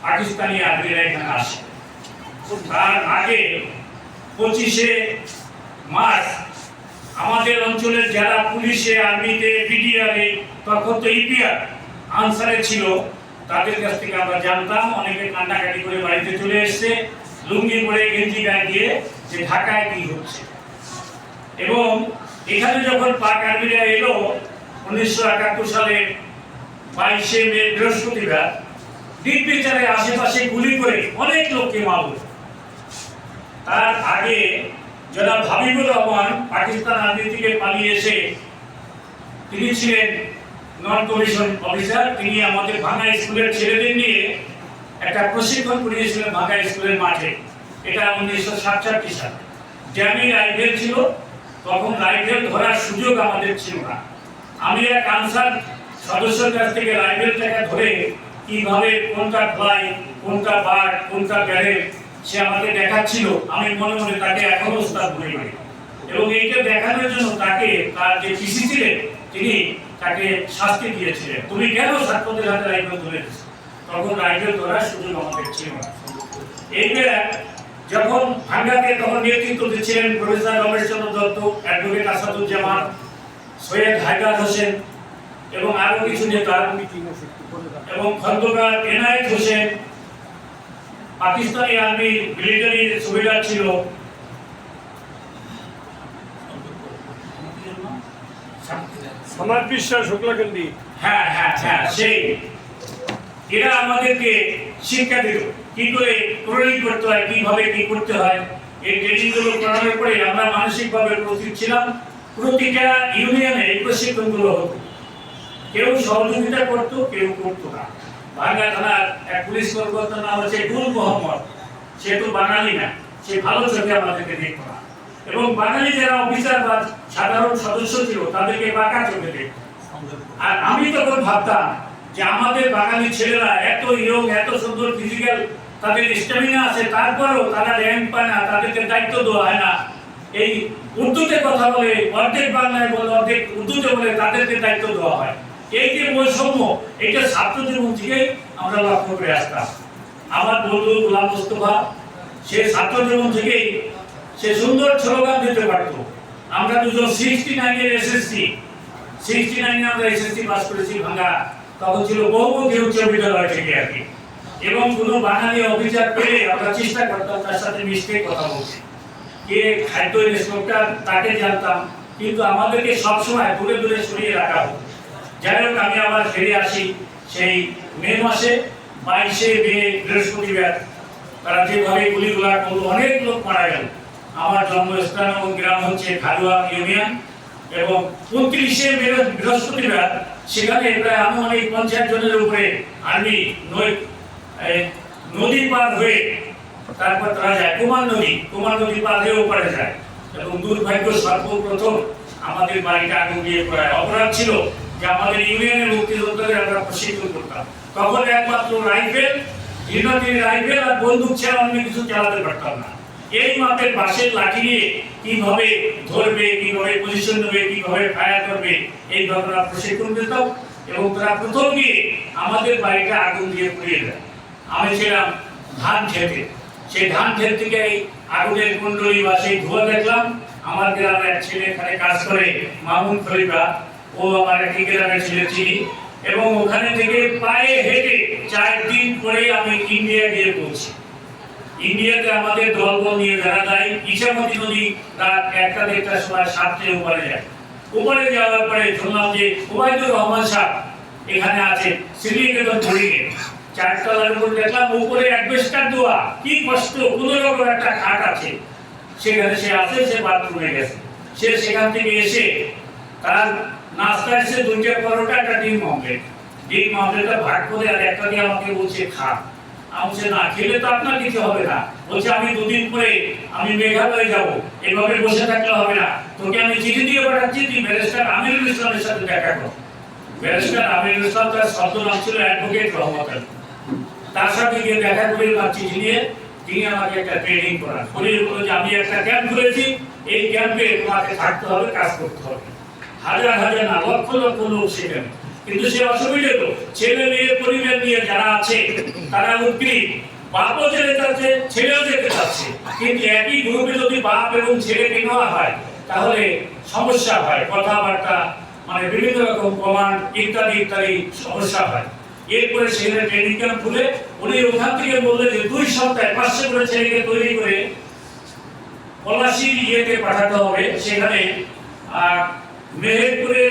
পাকিস্তানি আর্মিরা এখানে আসে। তার আগে 25শে মার্চ আমাদের অঞ্চলের যারা পুলিশে, আর্মিতে, বিডিআরে, তখন তো ইপিআর আনসারে ছিল, তাদের কাছ থেকে আমরা জানতাম অনেকে কান্নাকাটি করে বাড়িতে চলে এসছে, লুঙ্গি পরে গেঞ্জি গায়ে দিয়ে, যে ঢাকায় কি হচ্ছে। এবং এখানে যখন পাক আর্মিরা এলো 1971 সালে 22শে মে বৃহস্পতিবার, নির্বিচারে আশেপাশে গুলি করে অনেক লোককে মারল। তার আগে জনাব হাবিবুর রহমান পাকিস্তান আর্মি থেকে পালিয়ে এসে, তিনি ছিলেন নন কমিশন অফিসার, তিনি আমাদের ভাঙ্গা স্কুলের ছেলেদের নিয়ে একটা প্রশিক্ষণ করিয়েছিলেন ভাঙ্গা স্কুলের মাঠে। এটা 1967 সালে। ড্যামি রাইফেল ছিল, তখন রাইফেল ধরার সুযোগ আমাদের ছিল না। আমি এক আনসার সদস্যের কাছ থেকে রাইফেলটাকে ধরে কিভাবে কোনটা ফ্লাই, কোনটা বার্ড, কোনটা ব্যারেল সে আমাকে দেখাচ্ছিল। আমি মনে মনে তাকে এখনো উস্তাদ বলে পারি। এবং এইটা দেখানোর জন্য তাকে, তার যে পিসি ছিলেন তিনি তাকে শাস্তি দিয়েছিলেন, তুমি কেন ছাত্রদের হাতে রাইফেল ধরে দিচ্ছ? তখন রাইফেল ধরার সুযোগ আমাদের ছিল না। এইবার যখন ভাঙ্গাকে তখন নেতৃত্ব দিচ্ছিলেন প্রফেসর রমেশ চন্দ্র দত্ত, অ্যাডভোকেট আসাদুজ্জামান, সৈয়দ হায়দার হোসেন এবং আরো কিছু নেতা, এবং খন্দকার এনায়েত হোসেন, পাকিস্তানি আর্মি মিলিটারি সুবিধার ছিল সমাজ বিশ্বাস শুক্লাকান্দি। হ্যাঁ হ্যাঁ হ্যাঁ, সেই এরা আমাদেরকে শিক্ষা দিল কি করে ট্রেনিং করতে হয়, কিভাবে কি করতে হয়। এই ট্রেনিং গুলো করানোর পরে আমরা মানসিকভাবে প্রস্তুত ছিলাম। প্রতিটা ইউনিয়নে এই প্রশিক্ষণগুলো হতো, কেউ সহযোগিতা করতো, কেউ করতো না। ভাঙ্গা থানার এক পুলিশ কর্মকর্তার নাম হচ্ছে গুল মোহাম্মদ, সে তো বাঙালি না, সে ভালো চোখে আমাদেরকে দেখতো না। এবং বাঙালি যারা অফিসার বা সাধারণ সদস্য ছিল তাদেরকে বাঁকা চোখে দেখত। আর আমি তখন ভাবতাম যে আমাদের বাঙালি ছেলেরা এত ইয়ং, এত সুন্দর ফিজিক্যাল, তাদের স্ট্যামিনা আছে, তারপরেও তারা র্যাঙ্ক পায় না, তাদেরকে দায়িত্ব দেওয়া হয় না। এই উর্দুতে কথা বলে, অর্ধেক বাংলায় বলে, অর্ধেক উর্দুতে বলে, তাদেরকে দায়িত্ব দেওয়া হয়। এই যে বৈষম্য, এটা ছাত্র জীবন থেকে আমরা লক্ষ্য করে আসতাম। আমার বন্ধু গোলাম মোস্তফা, সে ছাত্র জীবন থেকেই সে সুন্দর স্লোগান দিতে পারত। আমরা দুজন 69 এর এসএসসি, 69 আমরা এসএসসি পাস করেছি ভাঙ্গা, তখন ছিল বহুমুখী উচ্চ বিদ্যালয় থেকে আর কি। এবং কোনো বাঙালি অফিসার পেলে আমরা চেষ্টা করতাম তার সাথে মিশতে কথা বলতে, কে খাদ্য ইন্সপেক্টর তাকে জানতাম, কিন্তু আমাদেরকে সবসময় দূরে দূরে সরিয়ে রাখা হতো। যাই হোক, আমি আবার ফিরে আসি সেই মে মাসে 22শে মে বৃহস্পতিবার, তারা যেভাবে গুলিগুলা করলো, অনেক লোক মারা গেল। আমার জন্মস্থান এবং গ্রাম হচ্ছে খালুয়া ইউনিয়ন। এবং 29শে মে বৃহস্পতিবার সেখানে প্রায় আনুমানিক 50 জনের উপরে আর্মি নদী পার হয়ে তারপর তারা যায় কুমার নদী পার হয়ে ওপারে যায়। এবং দুর্ভাগ্য সর্বপ্রথম আমাদের বাড়িটা আগুন দিয়ে পড়ায়। অপরাধ ছিল যে আমাদের ইউনিয়নের মুক্তিযোদ্ধাদের আমরা প্রশিক্ষণ করতাম, তখন একমাত্র রাইফেল, রাইফেল আর বন্দুক ছাড়া অন্য কিছু চালাতে পারতাম না। এই মাপের বাঁশের লাঠি নিয়ে কিভাবে ধরবে, কিভাবে পজিশন নেবে, কিভাবে ফায়ার করবে, এই ঘটনা প্রশিক্ষণ দিতাম। এবং তারা প্রথম গিয়ে আমাদের বাড়িটা আগুন দিয়ে পুড়িয়ে দেয়। আমি ছিলাম ধান খেতে, সেই ধান ক্ষেত থেকে আগুনের কুণ্ডলী বা সেই ধোঁয়া দেখলাম। আমার গ্রামের এক ছেলে এখানে কাজ করে, মামুন খলিফা, ও আমার একই গ্রামের ছেলে চিনি। এবং ওখানে থেকে পায়ে হেঁটে 4 দিন পরে আমি ইন্ডিয়া গিয়ে পৌঁছি। ইন্ডিয়াতে আমাদের দলবল নিয়ে যারা যায়, ইছামতি নদী রাত 1টা-1:30টার সময় 7টায় উপরে যায়। উপরে যাওয়ার পরে শুনলাম যে ওবায়দুর রহমান সাহেব এখানে আছে, শ্রীনিকেতন বোর্ডিংয়ে 4 তলার উপর দেখলাম, উপরে অ্যাডভেস্টার দেওয়া, কি কষ্ট, কোনো রকম একটা খাট আছে, সেখানে সে আছে, সে বাথরুমে গেছে। সে সেখান থেকে এসে তার নাস্তা এসে 2টা পরোটা, একটা ডিম অমলেটটা ভাগ করে আর একটা দিয়ে আমাকে বলছে খা। আমি বলছি না, খেলে তো আপনার কিছু হবে না। বলছে আমি 2 দিন পরে আমি মেঘালয়ে যাব, এভাবে বসে থাকলে হবে না, তোকে আমি চিঠি দিয়ে পাঠাচ্ছি, তুই ব্যারিস্টার আমিরুল ইসলামের সাথে দেখা কর। ব্যারিস্টার আমিরুল ইসলাম, তার শব্দ নাম ছিল অ্যাডভোকেট রহমত আলী। তার সাথে গিয়ে দেখা করে চিঠি নিয়ে তিনি আমাকে একটা ট্রেনিং করান। যে আমি একটা ক্যাম্প খুলেছি, এই ক্যাম্পে তোমাকে থাকতে হবে, কাজ করতে হবে। হাজার হাজার না, লক্ষ লক্ষ লোক সেখানে, কিন্তু সে অসুবিধা তো ছেলে মেয়ের পরিবার নিয়ে যারা আছে তারা উদ্গ্রীব, বাপও যেতে চাচ্ছে ছেলেও যেতে চাচ্ছে, কিন্তু একই গ্রুপে যদি বাপ এবং ছেলেকে নেওয়া হয় তাহলে সমস্যা হয়, কথাবার্তা মানে বিভিন্ন রকম কমান্ড ইত্যাদি ইত্যাদি সমস্যা হয়। এরপরে সেখানে ট্রেনিং ক্যাম্প খুলে উনি ওখান থেকে বললেন যে 2 সপ্তাহে 500 করে ছেলেকে তৈরি করে পলাশীর ইয়েতে পাঠাতে হবে, সেখানে মেহেরপুরে